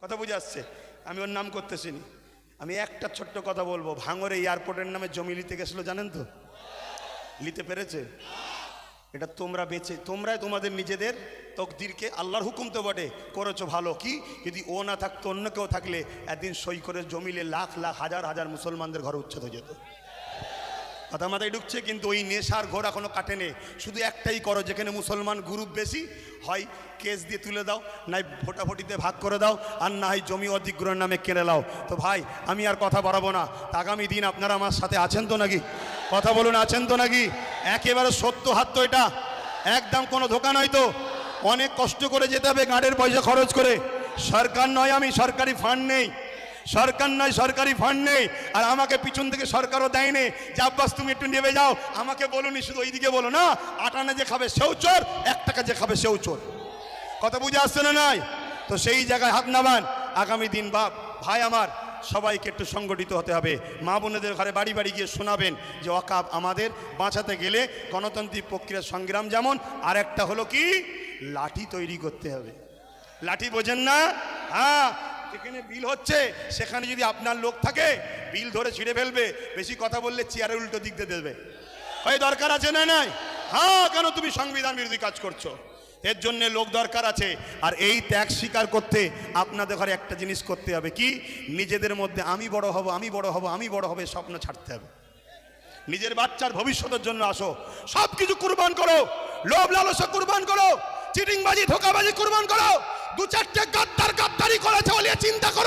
কথা বুঝে আসছে? আমি ওর নাম করতেছি নি। আমি একটা ছোট্ট কথা বলবো, ভাঙড়ে এয়ারপোর্টের নামে জমি নিতে গেছিলো, জানেন তো? নিতে পেরেছে? এটা তোমরা বেঁচে, তোমরাই তোমাদের নিজেদের তকদিরকে, আল্লাহর হুকুম তো বটে, করেছো ভালো। কি যদি ও না থাকতো, অন্য কেউ থাকলে একদিন সই করে জমিলে লাখ লাখ হাজার হাজার মুসলমানদের ঘরে উচ্ছেদ হয়ে যেত। কথা মাথায় ঢুকছে? কিন্তু ওই নেশার ঘোর এখনো কাটেনি। শুধু একটাই করো, যেখানে মুসলমান গ্রুপ বেশি হয় কেস দিয়ে তুলে দাও, নাই ভোটাভুটিতে ভাগ করে দাও, আর না হয় জমি অধিগ্রহণের নামে কেড়ে নাও। তো ভাই আমি আর কথা বাড়াবো না। আগামী দিন আপনারা আমার সাথে আছেন তো নাকি? কথা বলুন, আছেন তো নাকি? একেবারে সত্য হাত তো এটা, একদম কোনো ধোকা নয় তো। অনেক কষ্ট করে যেতে হবে, গাড়ির পয়সা খরচ করে। সরকার নয়, আমি সরকারি ফান্ড নেই, সরকার নয় সরকারি ফান্ড নেই। আর আমাকে পিছন থেকে সরকারও দেয়নি যে আব্বাস তুমি একটু নেমে যাও। আমাকে বলুনি, শুধু ওইদিকে বলো না, আটানা যে খাবে সেও চোর, 1 টাকা যে খাবে সেও চোর। কথা বুঝে আসছে না? নাই তো সেই জায়গায় হাত নামান। আগামী দিন বাপ ভাই আমার সবাইকে একটু সংগঠিত হতে হবে। মা বোনেদের ঘরে বাড়ি বাড়ি গিয়ে শোনাবেন যে ওয়াকাব আমাদের বাঁচাতে গেলে গণতান্ত্রিক প্রক্রিয়ার সংগ্রাম যেমন, আর একটা হলো কি, লাঠি তৈরি করতে হবে। লাঠি বোঝেন না? হ্যাঁ, যেখানে বিল হচ্ছে সেখানে যদি আপনার লোক থাকে, বিল ধরে ছিঁড়ে ফেলবে। বেশি কথা বললে চেয়ারের উল্টো দিক দিয়ে দেবে। ওই দরকার আছে না? নাই? হ্যাঁ, কেন তুমি সংবিধান বিরোধী কাজ করছো? এর জন্য লোক দরকার আছে। আর এই ত্যাগ স্বীকার করতে আপনাদের ঘরে একটা জিনিস করতে হবে, কি, নিজেদের মধ্যে আমি বড় হব, আমি বড় হব, আমি বড় হবে স্বপ্ন ছাড়তে হবে। নিজের বাচ্চার ভবিষ্যতের জন্য আসো, সব কিছু কুরবান করো, লোভ লালসা কুরবান করো, চিটিংবাজি ধোকাবাজি কুরবান করো। 2-4টে গাদ্দারি করেছে বলে চিন্তা করো।